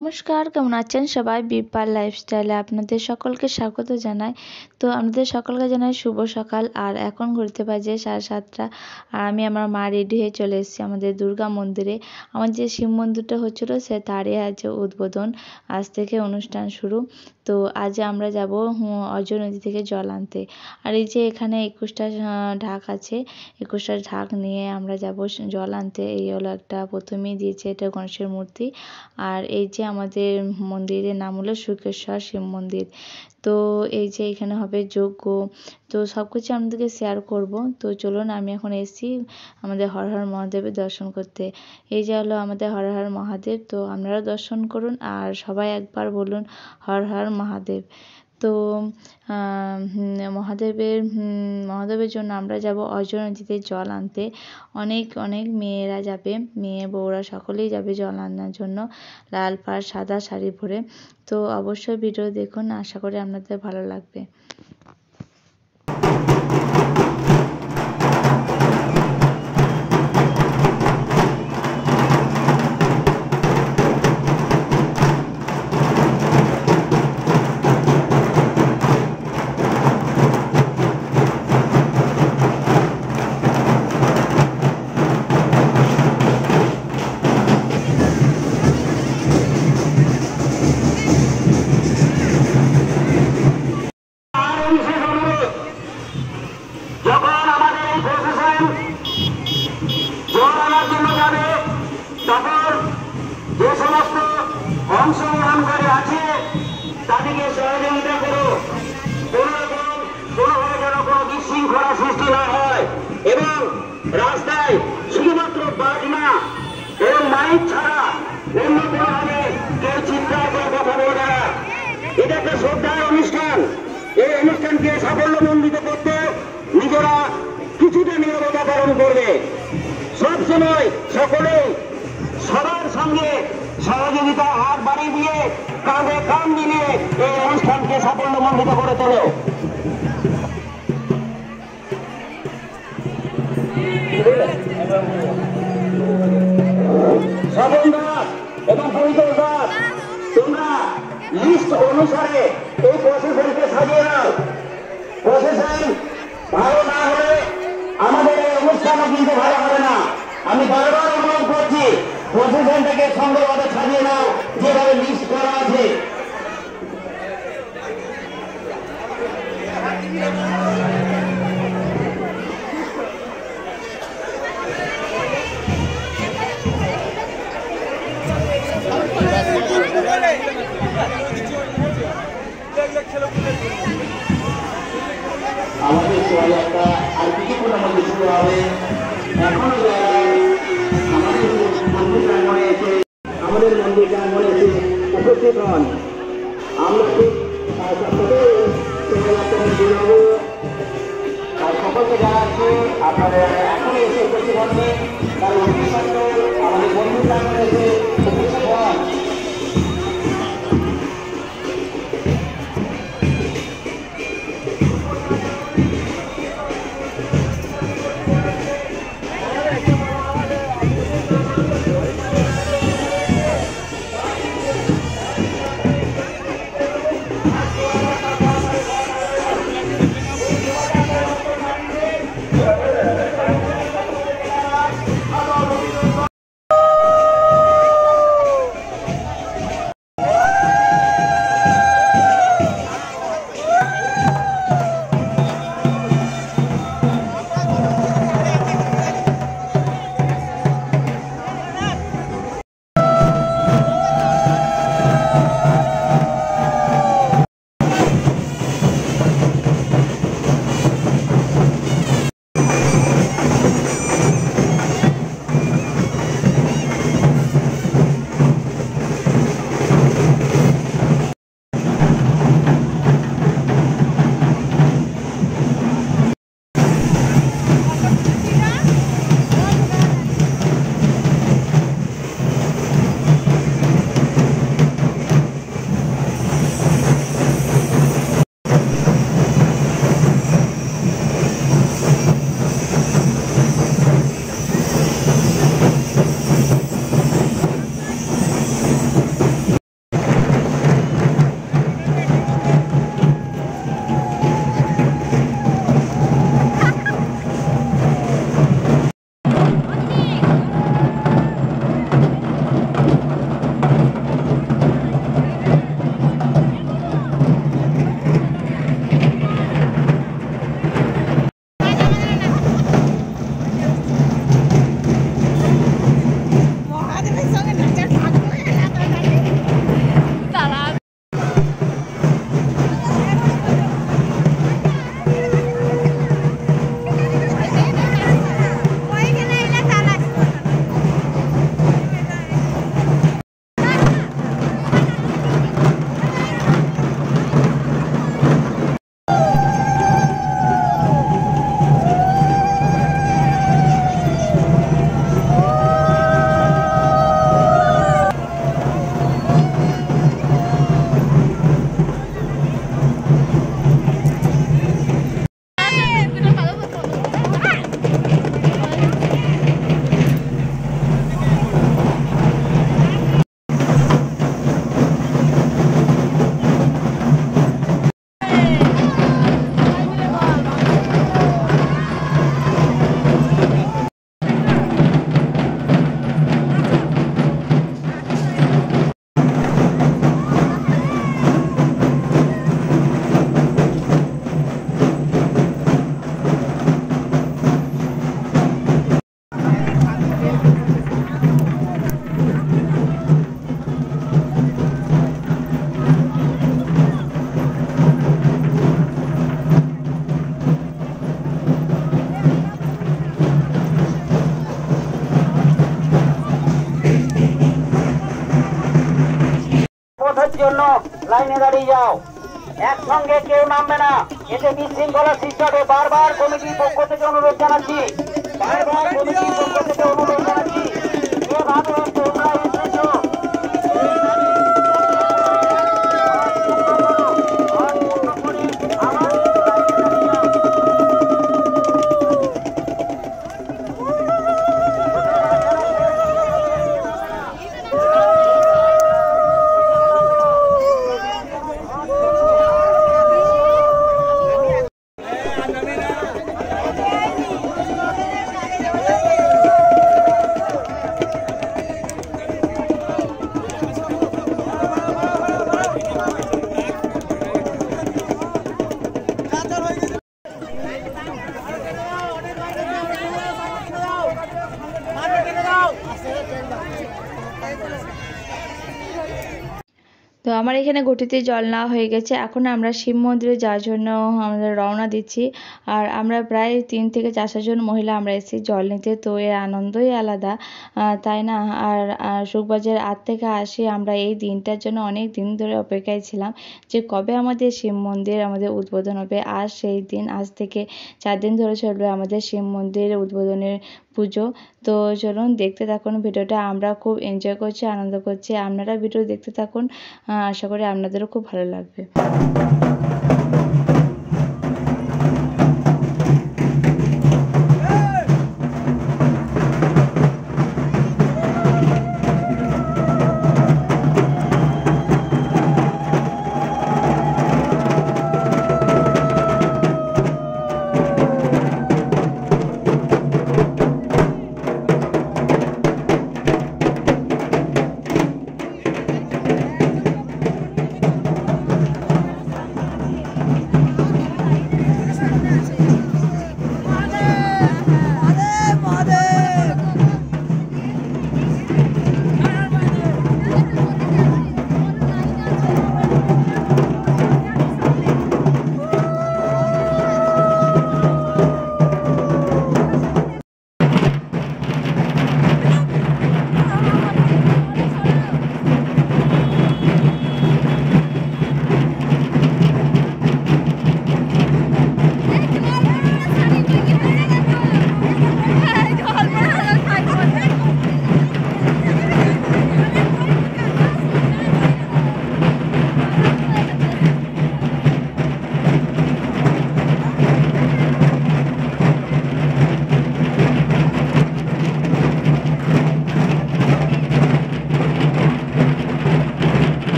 নমস্কার, কেমন আছেন সবাই? বিপাল লাইফস্টাইলে আপনাদের সকলকে স্বাগত জানাই। তো আপনাদের সকলকে জানাই শুভ সকাল। আর এখন ঘুরতে বাজে 7:30। আর আমি আমার মা রেডি হয়ে চলে এসেছি আমাদের দুর্গা মন্দিরে। আমার যে শিব মন্দিরটা হচ্ছিলো তারই আছে উদ্বোধন, আজ থেকে অনুষ্ঠান শুরু। তো আজ আমরা যাব অজয় নদী থেকে জল আনতে। আর এই যে এখানে 21টা ঢাক আছে, 21টা ঢাক নিয়ে আমরা যাব জল আনতে। এই হলো একটা প্রথমেই দিয়েছে, এটা গণেশের মূর্তি। আর এই যে আমাদের মন্দিরের নাম হলো শুক্রেশ্বর শিব মন্দির। তো এই যে এখানে হবে যজ্ঞ, তো সব কিছু আপনাদেরকে শেয়ার করব। তো চলুন, আমি এখন এসেছি আমাদের হর হর মহাদেবের দর্শন করতে। এই যে হলো আমাদের হর হর মহাদেব, তো আপনারাও দর্শন করুন আর সবাই একবার বলুন হর হর মহাদেব। তো মহাদেবের জন্য আমরা যাব অজয় নদীতে জল আনতে। অনেক অনেক মেয়েরা যাবে, মেয়ে বউরা সকলেই যাবে জল আনার জন্য, লাল পাড় সাদা শাড়ি পরে। তো অবশ্যই ভিডিও দেখুন, আশা করি আপনাদের ভালো লাগবে। যে সমস্ত অংশগ্রহণকারী আছে তাদেরকে সহযোগিতা করো, কোনোভাবে যেন কোনো বিশৃঙ্খলা সৃষ্টি না হয় এবং রাস্তায় শুধুমাত্র বাজনা এবং মাইক ছাড়া অন্য কোনোভাবে কেউ চিৎকার করে কথা বলবে না। এটা একটা শ্রদ্ধার অনুষ্ঠান। এই অনুষ্ঠানকে সাফল্যমণ্ডিত করতে নিজেরা কিছুটা নীরবতা পালন করবে। সবসময় সকলেই সবার সঙ্গে সহযোগিতা হাত বাড়িয়ে দিয়ে কাঁধে কান মিলিয়ে এই অনুষ্ঠানকে সাফল্যমণ্ডিত করে তোলো। স্বপনদাস এবং পরিতোষ, তোমরা লিস্ট অনুসারে এই প্রসেসনকে সাজিয়ে নাও। প্রসেসন ভালো না হলে আমাদের এই অনুষ্ঠানও কিন্তু ভালো হবে না। আমি বারবার অনুরোধ করছি, প্রসেসনটাকে সুন্দরভাবে সাজিয়ে নাও যেভাবে লিস্ট করা আছে। আমাদের শোভাযাত্রা আর কিছুক্ষণের মধ্যে শুরু হবে। এখনো আমাদের মন্দির প্রাঙ্গণে এসে উপস্থিত হন। আমরা ঠিক শোভাযাত্রা বেরোবো। আর সকলকে জানাচ্ছি আপনাদের এখনো এসে উপস্থিত হননি, তার উদ্দেশ্য আমাদের মন্দির প্রাঙ্গণে এসে উপস্থিত হন। জন্য লাইনে দাঁড়িয়ে যাও। একসঙ্গে কেউ নামবে না, এতে বিশৃঙ্খলা সৃষ্টি হবে। বারবার কমিটির পক্ষ থেকে অনুরোধ জানাচ্ছি, বারবার কমিটির পক্ষ থেকে অনুরোধ জানাচ্ছি, যেভাবে তোমরা এসেছো তো আমার এখানে ঘটিতে জল নেওয়া হয়ে গেছে। এখন আমরা শিব মন্দিরে যাওয়ার জন্য আমরা রওনা দিচ্ছি। আর আমরা প্রায় 3 থেকে 400 জন মহিলা আমরা এসেছি জল নিতে। তো এর আনন্দই আলাদা, তাই না? আর শুকবাজার 8 থেকে 80 আমরা এই দিনটার জন্য অনেক দিন ধরে অপেক্ষায় ছিলাম যে কবে আমাদের শিব মন্দির আমাদের উদ্বোধন হবে। আর সেই দিন আজ থেকে 4 দিন ধরে চলবে আমাদের শিব মন্দির উদ্বোধনের পুজো। তো চলুন দেখতে থাকুন ভিডিওটা। আমরা খুব এনজয় করছি, আনন্দ করছি। আপনারা ভিডিও দেখতে থাকুন, আশা করি আপনাদেরও খুব ভালো লাগবে।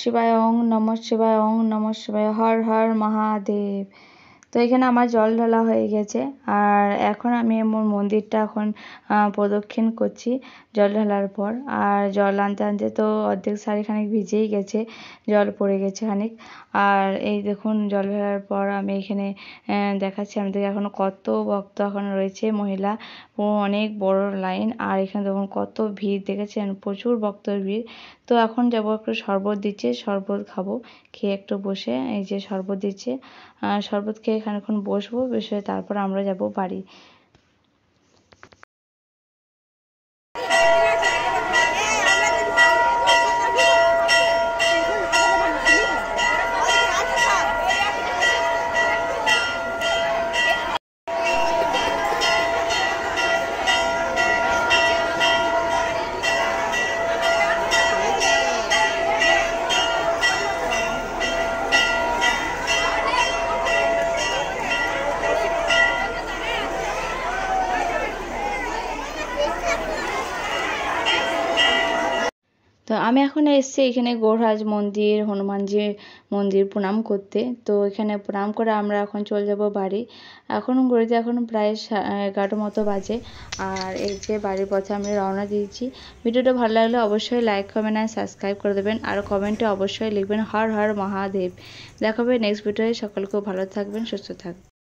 শিবায়, ওং নমঃ শিবায়, ওং নমঃ শিবায়, হর হর মহাদেব। তো এখানে আমার জল ঢালা হয়ে গেছে, আর এখন আমি আমার মন্দিরটা এখন প্রদক্ষিণ করছি জল ঢালার পর। আর জল আনতে আনতে তো অর্ধেক শাড়ি খানিক ভিজেই গেছে, জল পড়ে গেছে খানিক। আর এই দেখুন জল ঢালার পর আমি এখানে দেখাচ্ছি আমাদের এখনও কত ভক্ত এখন রয়েছে মহিলা, অনেক বড় লাইন। আর এখানে দেখুন কত ভিড়, দেখেছেন প্রচুর ভক্তর ভিড়। তো এখন যাবো, একটু শরবত দিচ্ছে, শরবত খাবো, খেয়ে একটু বসে, এই যে শরবত দিচ্ছে, শরবত খেয়ে খানিকক্ষণ বসবো, বসে তারপর আমরা যাব বাড়ি। তো আমি এখন এসেছি এখানে গৌরহাজ মন্দির, হনুমানজি মন্দির প্রণাম করতে। তো এখানে প্রণাম করে আমরা এখন চলে যাব বাড়ি। এখন ঘড়িতে এখন প্রায় 11টার মতো বাজে। আর এই যে বাড়ির পথে আমি রওনা দিয়েছি। ভিডিওটা ভালো লাগলে অবশ্যই লাইক, কমেন্ট আর সাবস্ক্রাইব করে দেবেন। আর কমেন্টে অবশ্যই লিখবেন হর হর মহাদেব। দেখা হবে নেক্সট ভিডিওতে। সকলকেও ভালো থাকবেন, সুস্থ থাকবেন।